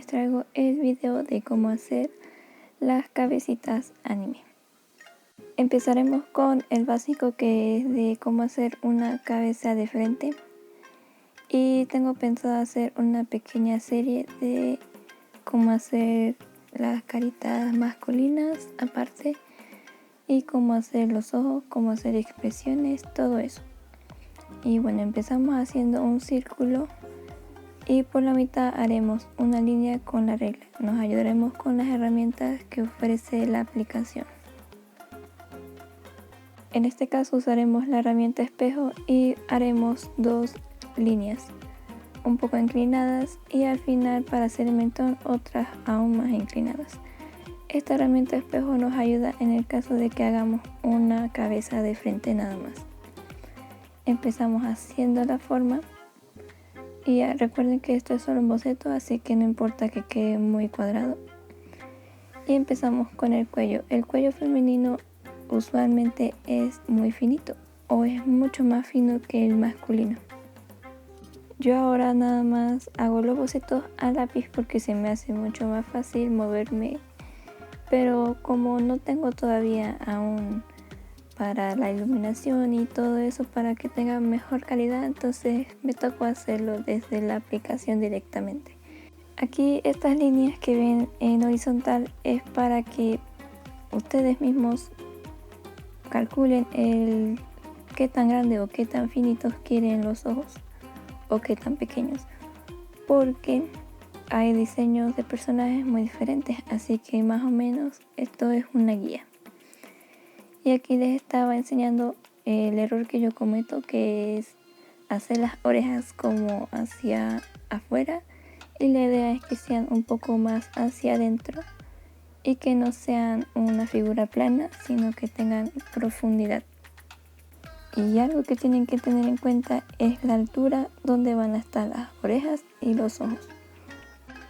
les traigo el video de cómo hacer las cabecitas anime. Empezaremos con el básico, que es de cómo hacer una cabeza de frente, y tengo pensado hacer una pequeña serie de cómo hacer las caritas masculinas aparte, y cómo hacer los ojos, cómo hacer expresiones, todo eso. Y bueno, empezamos haciendo un círculo y por la mitad haremos una línea con la regla. Nos ayudaremos con las herramientas que ofrece la aplicación. En este caso usaremos la herramienta espejo y haremos dos líneas un poco inclinadas, y al final, para hacer el mentón, otras aún más inclinadas. Esta herramienta espejo nos ayuda en el caso de que hagamos una cabeza de frente nada más. Empezamos haciendo la forma. Y ya recuerden que esto es solo un boceto, así que no importa que quede muy cuadrado. Y empezamos con el cuello. El cuello femenino usualmente es muy finito, o es mucho más fino que el masculino. Yo ahora nada más hago los bocetos a lápiz porque se me hace mucho más fácil moverme, pero como no tengo todavía aún para la iluminación y todo eso para que tenga mejor calidad, entonces me tocó hacerlo desde la aplicación directamente. Aquí estas líneas que ven en horizontal es para que ustedes mismos calculen el qué tan grande o qué tan finitos quieren los ojos o qué tan pequeños, porque hay diseños de personajes muy diferentes, así que más o menos esto es una guía. Y aquí les estaba enseñando el error que yo cometo, que es hacer las orejas como hacia afuera, y la idea es que sean un poco más hacia adentro y que no sean una figura plana, sino que tengan profundidad. Y algo que tienen que tener en cuenta es la altura donde van a estar las orejas y los ojos,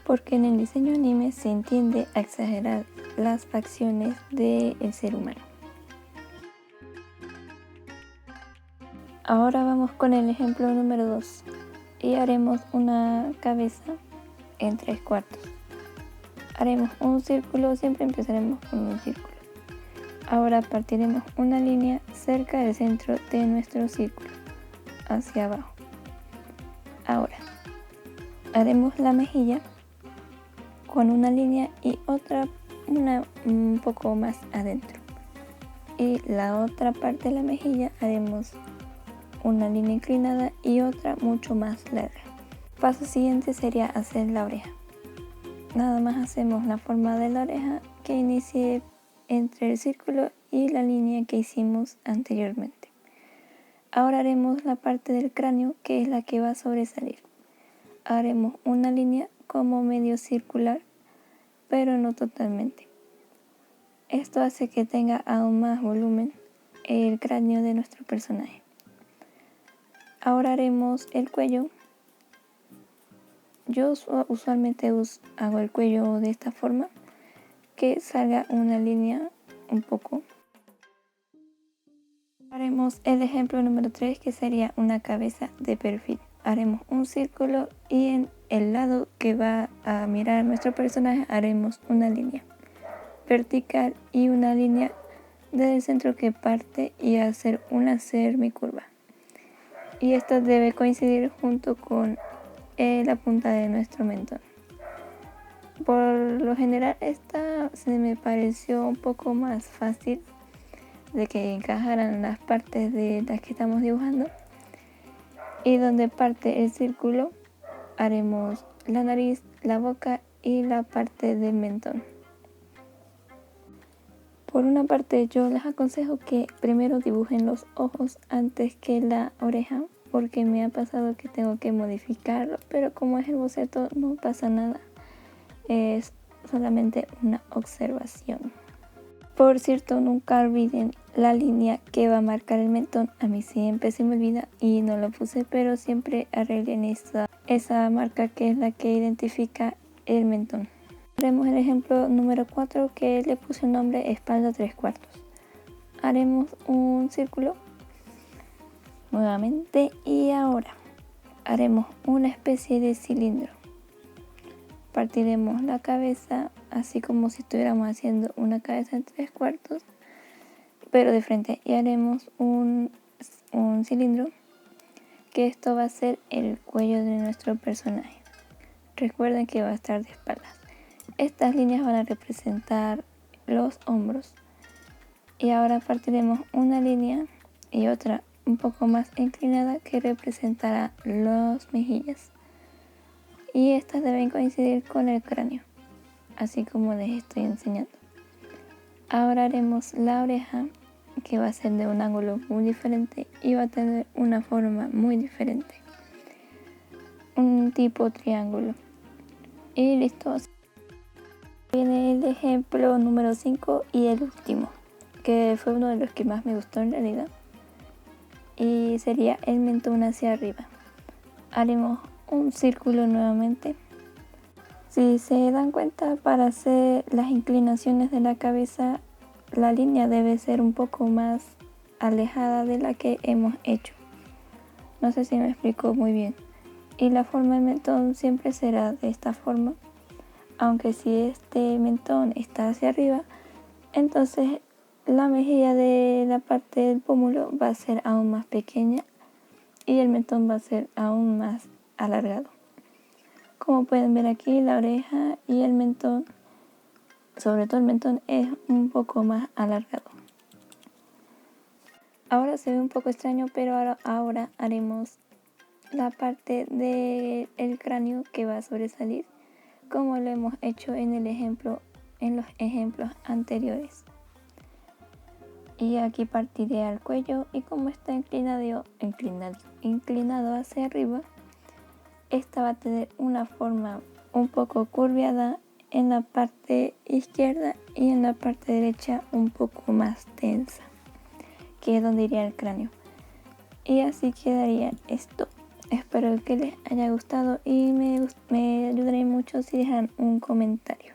porque en el diseño anime se tiende a exagerar las facciones del ser humano. Ahora vamos con el ejemplo número 2 y haremos una cabeza en 3/4. Haremos un círculo, siempre empezaremos con un círculo. Ahora partiremos una línea cerca del centro de nuestro círculo, hacia abajo. Ahora haremos la mejilla con una línea y otra un poco más adentro. Y la otra parte de la mejilla haremos una línea inclinada y otra mucho más larga. Paso siguiente sería hacer la oreja. Nada más hacemos la forma de la oreja que inicie entre el círculo y la línea que hicimos anteriormente. Ahora haremos la parte del cráneo, que es la que va a sobresalir. Haremos una línea como medio circular, pero no totalmente. Esto hace que tenga aún más volumen el cráneo de nuestro personaje. Ahora haremos el cuello. Yo usualmente hago el cuello de esta forma, que salga una línea un poco. Haremos el ejemplo número 3, que sería una cabeza de perfil. Haremos un círculo y en el lado que va a mirar nuestro personaje haremos una línea vertical y una línea desde el centro que parte y hacer una semicurva. Y esto debe coincidir junto con la punta de nuestro mentón. Por lo general esta se me pareció un poco más fácil de que encajaran las partes de las que estamos dibujando. Y donde parte el círculo haremos la nariz, la boca y la parte del mentón. Por una parte yo les aconsejo que primero dibujen los ojos antes que la oreja, porque me ha pasado que tengo que modificarlo, pero como es el boceto no pasa nada, es solamente una observación. Por cierto, nunca olviden la línea que va a marcar el mentón. A mí siempre se me olvida y no lo puse, pero siempre arreglen esa marca, que es la que identifica el mentón. Haremos el ejemplo número 4, que le puse el nombre espalda 3/4. Haremos un círculo nuevamente y ahora haremos una especie de cilindro. partiremos la cabeza así como si estuviéramos haciendo una cabeza en 3/4, pero de frente, y haremos un cilindro, que esto va a ser el cuello de nuestro personaje. Recuerden que va a estar de espaldas. Estas líneas van a representar los hombros. Y ahora partiremos una línea y otra un poco más inclinada que representará las mejillas. Y estas deben coincidir con el cráneo, así como les estoy enseñando. Ahora haremos la oreja, que va a ser de un ángulo muy diferente y va a tener una forma muy diferente. Un tipo triángulo. Y listo. Viene el ejemplo número 5 y el último, que fue uno de los que más me gustó en realidad. Y sería el mentón hacia arriba. Haremos un círculo nuevamente. Si se dan cuenta, para hacer las inclinaciones de la cabeza, la línea debe ser un poco más alejada de la que hemos hecho. No sé si me explico muy bien. Y la forma del mentón siempre será de esta forma. Aunque si este mentón está hacia arriba, entonces la mejilla de la parte del pómulo va a ser aún más pequeña y el mentón va a ser aún más alargado. Como pueden ver aquí, la oreja y el mentón, sobre todo el mentón, es un poco más alargado. Ahora se ve un poco extraño, pero ahora haremos la parte del cráneo que va a sobresalir, como lo hemos hecho en los ejemplos anteriores. Y aquí partiré al cuello, y como está inclinado hacia arriba, esta va a tener una forma un poco curviada en la parte izquierda y en la parte derecha un poco más tensa, que es donde iría el cráneo. Y así quedaría esto. Espero que les haya gustado y me ayudaría mucho si dejan un comentario.